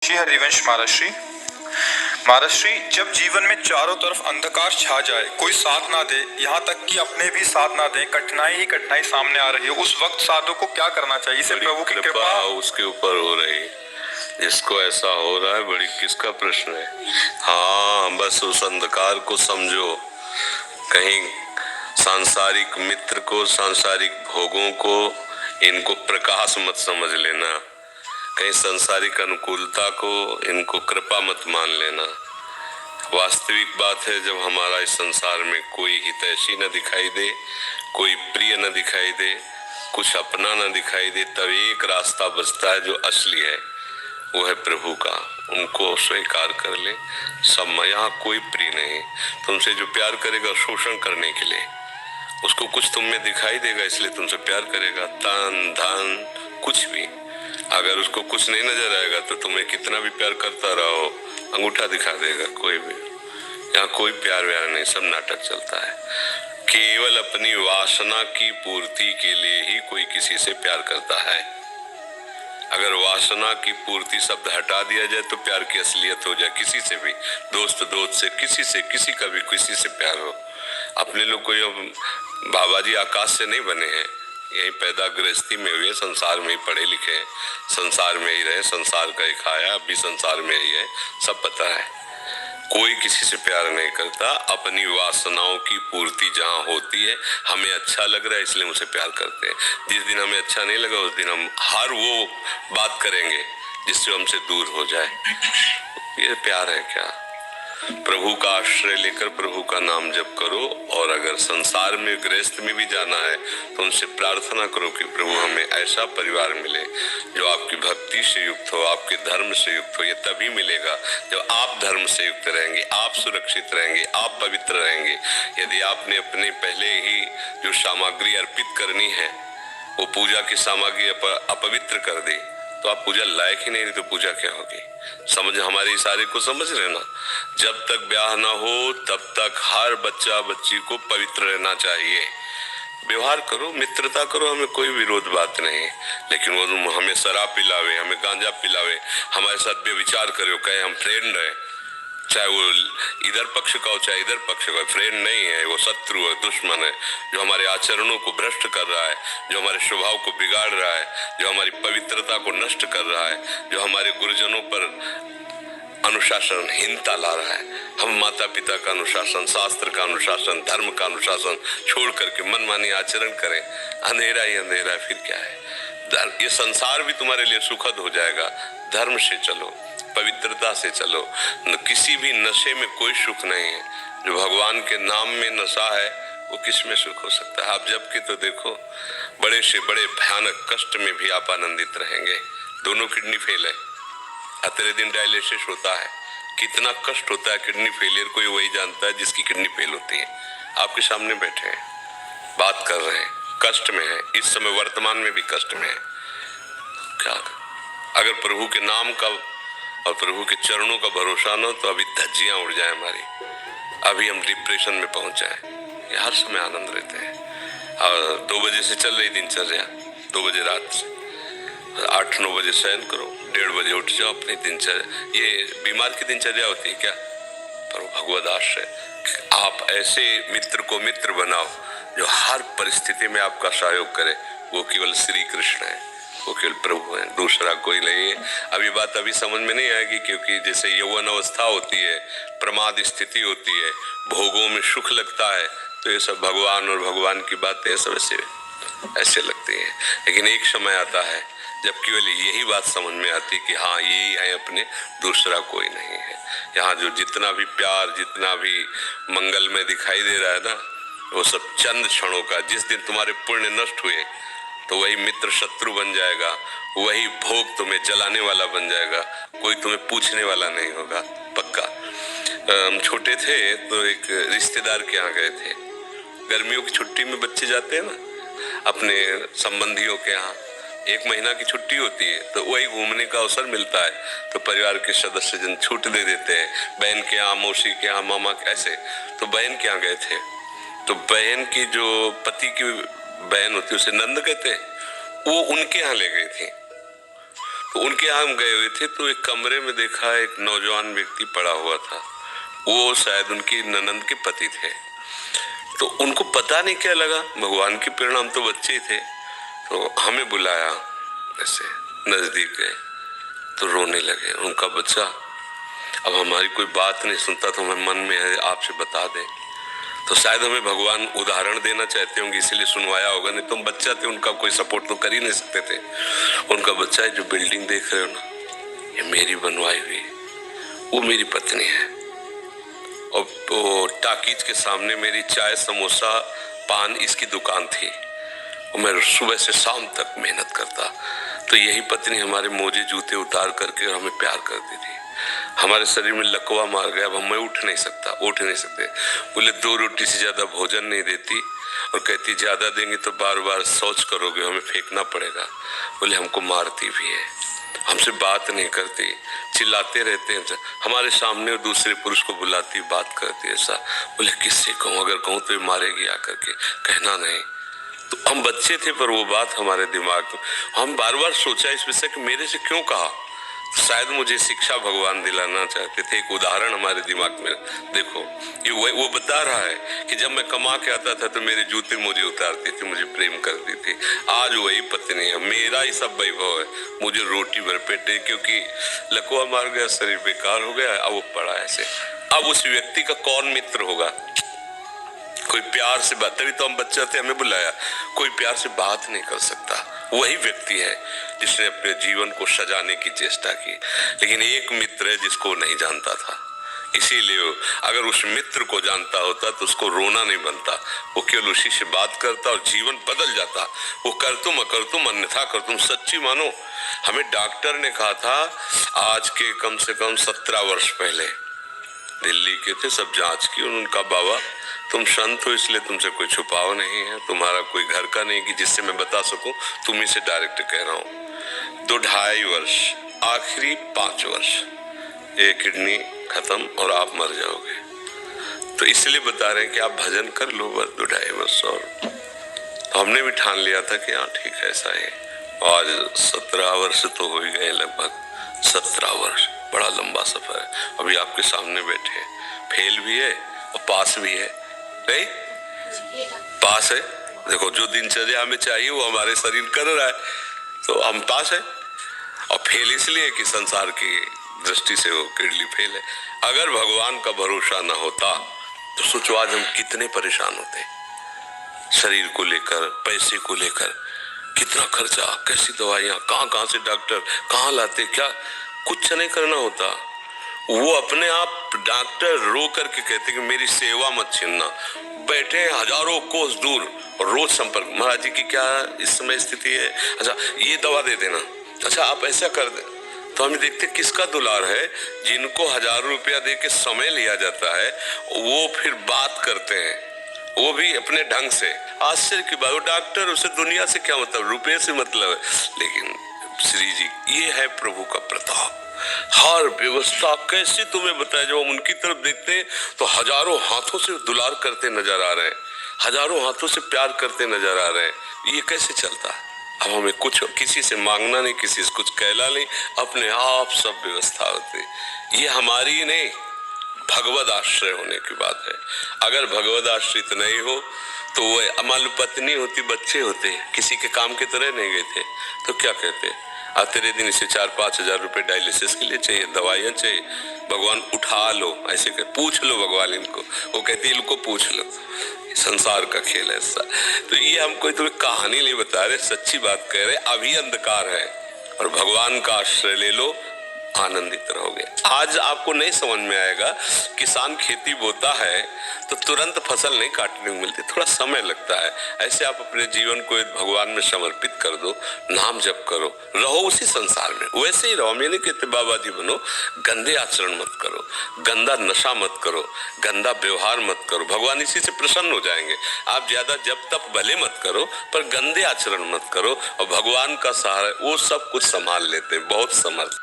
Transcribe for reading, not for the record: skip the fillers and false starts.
श्री हरिवंश महाराष्ट्री। महाराष्ट्री, जब जीवन में चारों तरफ अंधकार छा जाए, कोई साथ ना दे, यहाँ तक कि अपने भी साथ ना दें, कठिनाई ही कठिनाई सामने आ रही है, उस वक्त साधु को क्या करना चाहिए? इसे प्रभु की कृपा उसके ऊपर हो रही, जिसको ऐसा हो रहा है, बड़ी किसका प्रश्न है। हाँ, बस उस अंधकार को समझो। कहीं सांसारिक मित्र को, सांसारिक भोगों को, इनको प्रकाश मत समझ लेना। कहीं सांसारिक अनुकूलता को, इनको कृपा मत मान लेना। वास्तविक बात है, जब हमारा इस संसार में कोई हितैषी न दिखाई दे, कोई प्रिय न दिखाई दे, कुछ अपना न दिखाई दे, तब एक रास्ता बचता है जो असली है, वो है प्रभु का। उनको स्वीकार कर ले। सब यहाँ कोई प्रिय नहीं। तुमसे जो प्यार करेगा शोषण करने के लिए, उसको कुछ तुम में दिखाई देगा, इसलिए तुमसे प्यार करेगा। तन धन कुछ भी, अगर उसको कुछ नहीं नजर आएगा तो तुम्हें कितना भी प्यार करता रहो, अंगूठा दिखा देगा। कोई भी यहाँ कोई प्यार व्यार नहीं, सब नाटक चलता है। केवल अपनी वासना की पूर्ति के लिए ही कोई किसी से प्यार करता है। अगर वासना की पूर्ति शब्द हटा दिया जाए तो प्यार की असलियत हो जाए। किसी से भी, दोस्त दोस्त से, किसी से, किसी का भी किसी से प्यार हो। अपने लोग कोई बाबा जी आकाश से नहीं बने हैं, यही पैदा गृहस्थी में हुए, संसार में ही पढ़े लिखे हैं, संसार में ही रहे, संसार का ही खाया, अभी संसार में ही है, सब पता है। कोई किसी से प्यार नहीं करता। अपनी वासनाओं की पूर्ति जहाँ होती है, हमें अच्छा लग रहा है इसलिए उसे प्यार करते हैं। जिस दिन हमें अच्छा नहीं लगा, उस दिन हम हर वो बात करेंगे जिससे हमसे दूर हो जाए। ये प्यार है क्या? प्रभु का आश्रय लेकर प्रभु का नाम जप करो। और अगर संसार में गृहस्थ में भी जाना है तो उनसे प्रार्थना करो कि प्रभु हमें ऐसा परिवार मिले जो आपकी भक्ति से युक्त हो, आपके धर्म से युक्त हो। ये तभी मिलेगा जब आप धर्म से युक्त रहेंगे, आप सुरक्षित रहेंगे, आप पवित्र रहेंगे। यदि आपने अपने पहले ही जो सामग्री अर्पित करनी है, वो पूजा की सामग्री अपवित्र कर दी, तो आप पूजा लायक ही नहीं, तो पूजा क्या होगी? समझ, हमारे इशारे को समझ लेना। जब तक ब्याह ना हो तब तक हर बच्चा बच्ची को पवित्र रहना चाहिए। व्यवहार करो, मित्रता करो, हमें कोई विरोध बात नहीं। लेकिन वो हमें शराब पिलावे, हमें गांजा पिलावे, हमारे साथ व्यभिचार करे, कहे हम फ्रेंड है, चाहे वो इधर पक्ष का हो चाहे इधर पक्ष का, फ्रेंड नहीं है, वो शत्रु है, दुश्मन है, जो हमारे आचरणों को भ्रष्ट कर रहा है, जो हमारे स्वभाव को बिगाड़ रहा है, जो हमारी पवित्रता को नष्ट कर रहा है, जो हमारे गुरुजनों पर अनुशासनहीनता ला रहा है। हम माता पिता का अनुशासन, शास्त्र का अनुशासन, धर्म का अनुशासन छोड़ करके मनमानी आचरण करें, अंधेरा ही अंधेरा, फिर क्या है? ये संसार भी तुम्हारे लिए सुखद हो जाएगा। धर्म से चलो, पवित्रता से चलो। किसी भी नशे में कोई सुख नहीं है। जो भगवान के नाम में नशा है, वो किस में सुख हो सकता है? आप जब के तो देखो, बड़े से बड़े भयानक कष्ट में भी आप आनंदित रहेंगे। दोनों किडनी फेल है, अतरे दिन डायलिसिस होता है, कितना कष्ट होता है किडनी फेलियर को, वही जानता है जिसकी किडनी फेल होती है। आपके सामने बैठे हैं, बात कर रहे हैं, कष्ट में है, इस समय वर्तमान में भी कष्ट में है। क्या अगर प्रभु के नाम का और प्रभु के चरणों का भरोसा न हो तो अभी धज्जियां उड़ जाए हमारी, अभी हम डिप्रेशन में पहुंच जाए। ये हर समय आनंद रहते हैं। और 2 बजे से चल रही दिनचर्या, 2 बजे रात से 8-9 बजे शयन करो, 1:30 बजे उठ जाओ अपनी दिनचर्या। ये बीमार की दिनचर्या होती है क्या? पर भगवद आश्रय, आप ऐसे मित्र को मित्र बनाओ जो हर परिस्थिति में आपका सहयोग करे। वो केवल श्री कृष्ण है, वो केवल प्रभु है, दूसरा कोई नहीं है। अभी बात अभी समझ में नहीं आएगी, क्योंकि जैसे यौवन अवस्था होती है, प्रमाद स्थिति होती है, भोगों में सुख लगता है, तो ये सब भगवान और भगवान की बातें सब ऐसे लगती है। लेकिन एक समय आता है जब केवल यही बात समझ में आती कि हाँ, यही है अपने, दूसरा कोई नहीं है। यहाँ जो जितना भी प्यार, जितना भी मंगल में दिखाई दे रहा है ना, वो सब चंद क्षणों का। जिस दिन तुम्हारे पुण्य नष्ट हुए तो वही मित्र शत्रु बन जाएगा, वही भोग तुम्हें जलाने वाला बन जाएगा, कोई तुम्हें पूछने वाला नहीं होगा, पक्का। हम छोटे थे तो एक रिश्तेदार के यहाँ गए थे। गर्मियों की छुट्टी में बच्चे जाते हैं ना अपने संबंधियों के यहाँ, 1 महीना की छुट्टी होती है, तो वही घूमने का अवसर मिलता है, तो परिवार के सदस्य जन छूट दे देते हैं, बहन के यहाँ, मौसी के यहाँ, मामा के, ऐसे। तो बहन के यहाँ गए थे, तो बहन की जो पति की बहन होती है, उसे नंद कहते हैं, वो उनके यहाँ ले गई थी। तो उनके यहाँ हम गए हुए थे, तो एक कमरे में देखा एक नौजवान व्यक्ति पड़ा हुआ था। वो शायद उनकी ननंद के पति थे। तो उनको पता नहीं क्या लगा, भगवान की प्रेरणा, हम तो बच्चे थे, तो हमें बुलाया, ऐसे नजदीक गए तो रोने लगे। उनका बच्चा अब हमारी कोई बात नहीं सुनता, तो हमें मन में है आपसे बता दें। तो शायद हमें भगवान उदाहरण देना चाहते होंगे, इसीलिए सुनवाया होगा, नहीं तो हम बच्चा थे, उनका कोई सपोर्ट तो कर ही नहीं सकते थे। उनका बच्चा है, जो बिल्डिंग देख रहे हो ना, ये मेरी बनवाई हुई, वो मेरी पत्नी है। और वो टाकीज के सामने मेरी चाय समोसा पान इसकी दुकान थी, और मैं सुबह से शाम तक मेहनत करता। तो यही पत्नी हमारे मोजे जूते उतार करके और हमें प्यार करती थी। हमारे शरीर में लकवा मार गया, अब मैं उठ नहीं सकते। बोले 2 रोटी से ज्यादा भोजन नहीं देती, और कहती ज्यादा देंगे तो बार बार शौच करोगे, हमें फेंकना पड़ेगा। बोले हमको मारती भी है, हमसे बात नहीं करती, चिल्लाते रहते हैं, हमारे सामने दूसरे पुरुष को बुलाती, बात करती ऐसा। बोले किससे कहूँ, अगर कहूँ तो ये मारेगी आकर के, कहना नहीं। तो हम बच्चे थे, पर वो बात हमारे दिमाग में, हम बार बार सोचा इस विषय कि मेरे से क्यों कहा। तो शायद मुझे शिक्षा भगवान दिलाना चाहते थे, एक उदाहरण हमारे दिमाग में। देखो ये वो बता रहा है कि जब मैं कमा के आता था तो मेरे जूते मुझे उतारती थी, मुझे प्रेम करती थी। आज वही पत्नी है, मेरा ही सब वैभव है, मुझे रोटी भर पेट है, क्योंकि लकवा मार गया, शरीर बेकार हो गया, अब वो पड़ा ऐसे। अब उस व्यक्ति का कौन मित्र होगा? कोई प्यार से बात, तभी तो हम बच्चा थे, हमें बुलाया, कोई प्यार से बात नहीं कर सकता। वही व्यक्ति है जिसने अपने जीवन को सजाने की चेष्टा की। लेकिन एक मित्र है जिसको नहीं जानता था, इसीलिए अगर उस मित्र को जानता होता तो उसको रोना नहीं बनता, वो केवल उसी से बात करता और जीवन बदल जाता। वो कर तुम अकर तुम अन्यथा कर तुम, सच्ची मानो। हमें डॉक्टर ने कहा था आज के कम से कम 17 वर्ष पहले, दिल्ली के थे, सब जांच की, उनका बाबा तुम संत हो इसलिए तुमसे कोई छुपाव नहीं है, तुम्हारा कोई घर का नहीं कि जिससे मैं बता सकूं, तुम्ही से डायरेक्ट कह रहा हूं। 2-2.5 वर्ष, आखिरी 5 वर्ष, ये किडनी खत्म और आप मर जाओगे। तो इसलिए बता रहे हैं कि आप भजन कर लो बस 2-2.5 वर्ष और। तो हमने भी ठान लिया था कि हाँ ठीक है ऐसा है। आज 17 वर्ष तो हो ही गए, लगभग 17 वर्ष, बड़ा लंबा सफर है। अभी आपके सामने बैठे, फेल भी है और पास भी है, नहीं पास है। देखो जो दिनचर्या हमें चाहिए वो हमारे शरीर कर रहा है, तो हम पास है। और फेल इसलिए कि संसार की दृष्टि से वो किडनी फेल है। अगर भगवान का भरोसा ना होता तो सोचो आज हम कितने परेशान होते, शरीर को लेकर, पैसे को लेकर, कितना खर्चा, कैसी दवाइयां, कहाँ से डॉक्टर कहाँ लाते, क्या कुछ नहीं करना होता। वो अपने आप डॉक्टर रो करके कहते कि मेरी सेवा मत छीनना। बैठे हजारों कोस दूर और रोज संपर्क, महाराज जी की क्या इस समय स्थिति है, अच्छा ये दवा दे देना, अच्छा आप ऐसा कर दे। तो हम देखते किसका दुलार है, जिनको 1000 रुपया दे के समय लिया जाता है, वो फिर बात करते हैं, वो भी अपने ढंग से। आश्चर्य की बात, डॉक्टर, उसे दुनिया से क्या मतलब, रुपये से मतलब है। लेकिन श्री जी, ये है प्रभु का प्रताप। हर व्यवस्था कैसे तुम्हें बताया, जब हम उनकी तरफ देखते हैं तो हजारों हाथों से दुलार करते नजर आ रहे हैं, हजारों हाथों से प्यार करते नजर आ रहे हैं। ये कैसे चलता? अब हमें कुछ किसी से मांगना नहीं, किसी से कुछ कहना नहीं, अपने आप सब व्यवस्था होती। ये हमारी नहीं, भगवद आश्रय होने की बात है। अगर भगवद आश्रित नहीं हो तो वो अमल पत्नी होती, बच्चे होते, किसी के काम की तरह नहीं गए थे, तो क्या कहते, तेरे दिन इसे 4-5 हजार रुपए डायलिसिस के लिए चाहिए, दवाइयाँ चाहिए, भगवान उठा लो, ऐसे कर पूछ लो भगवान इनको, वो कहती है इनको पूछ लो। संसार का खेल है ऐसा। तो ये हम कोई तुम्हें कहानी नहीं बता रहे, सच्ची बात कह रहे। अभी अंधकार है और भगवान का आश्रय ले लो, आनंदित रहोगे। आज आपको नहीं समझ में आएगा, किसान खेती बोता है तो तुरंत फसल नहीं काटने को मिलती, थोड़ा समय लगता है। ऐसे आप अपने जीवन को भगवान में समर्पित कर दो, नाम जप करो, रहो उसी संसार में, वैसे ही रहो। मैं नहीं कहते बाबा जी बनो, गंदे आचरण मत करो, गंदा नशा मत करो, गंदा व्यवहार मत करो, भगवान इसी से प्रसन्न हो जाएंगे। आप ज्यादा जब तक भले मत करो, पर गंदे आचरण मत करो, और भगवान का सहारा वो सब कुछ संभाल लेते हैं, बहुत समर्थ।